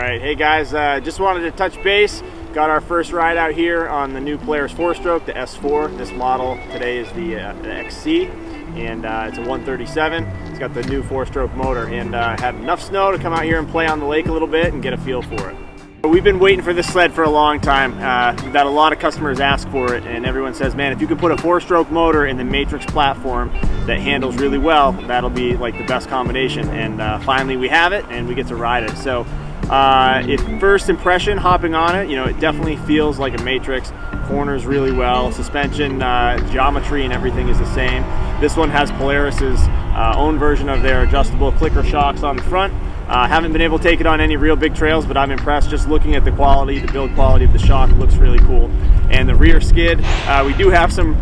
right, hey guys, just wanted to touch base. Got our first ride out here on the new Polaris 4-stroke, the S4. This model today is the XC, and it's a 137. It's got the new 4-stroke motor, and had enough snow to come out here and play on the lake a little bit and get a feel for it. We've been waiting for this sled for a long time. We've had a lot of customers ask for it, and everyone says, man, if you could put a 4-stroke motor in the Matrix platform that handles really well, that'll be like the best combination. And finally we have it, and we get to ride it. So first impression hopping on it, you know, it definitely feels like a Matrix. Corners really well, suspension, geometry and everything is the same. This one has Polaris's own version of their adjustable clicker shocks on the front. Haven't been able to take it on any real big trails, but I'm impressed just looking at the quality, the build quality of the shock. It looks really cool. And the rear skid, we do have some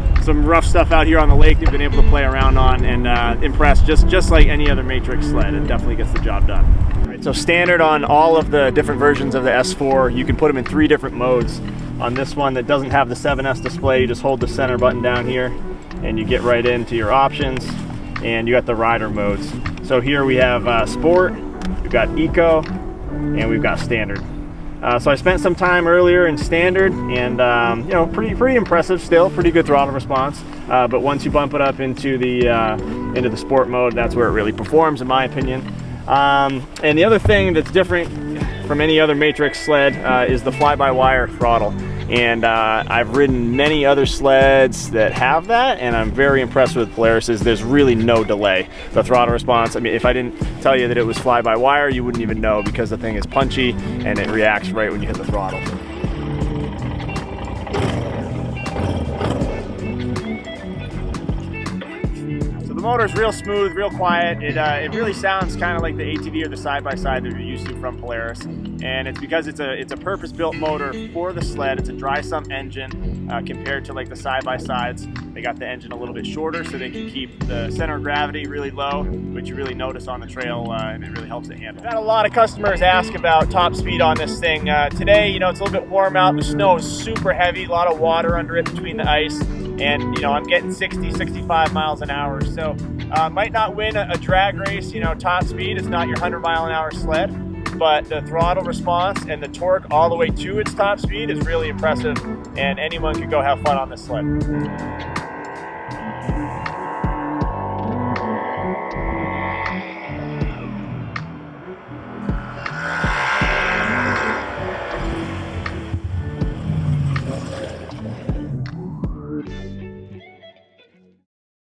rough stuff out here on the lake that we've been able to play around on, and impressed just like any other Matrix sled. It definitely gets the job done. All right, so standard on all of the different versions of the S4, you can put them in 3 different modes. On this one that doesn't have the 7S display, you just hold the center button down here and you get right into your options, and you got the rider modes. So here we have Sport, we've got Eco, and we've got Standard. So I spent some time earlier in Standard, and you know, pretty impressive still, pretty good throttle response. But once you bump it up into the Sport mode, that's where it really performs, in my opinion. And the other thing that's different from any other Matrix sled is the fly-by-wire throttle. And I've ridden many other sleds that have that, and I'm very impressed with Polaris's. There's really no delay. The throttle response, I mean, if I didn't tell you that it was fly-by-wire, you wouldn't even know, because the thing is punchy and it reacts right when you hit the throttle. So the motor is real smooth, real quiet. It really sounds kind of like the ATV or the side-by-side that you're used to from Polaris. And it's because it's a purpose-built motor for the sled. It's a dry sump engine compared to like the side-by-sides. They got the engine a little bit shorter so they can keep the center of gravity really low, which you really notice on the trail, and it really helps it handle. I've had a lot of customers ask about top speed on this thing. Today, you know, it's a little bit warm out. The snow is super heavy, a lot of water under it between the ice. And, you know, I'm getting 60, 65 miles an hour. So might not win a drag race, you know, top speed. It's not your 100-mile-an-hour sled. But the throttle response and the torque all the way to its top speed is really impressive, and anyone could go have fun on this sled.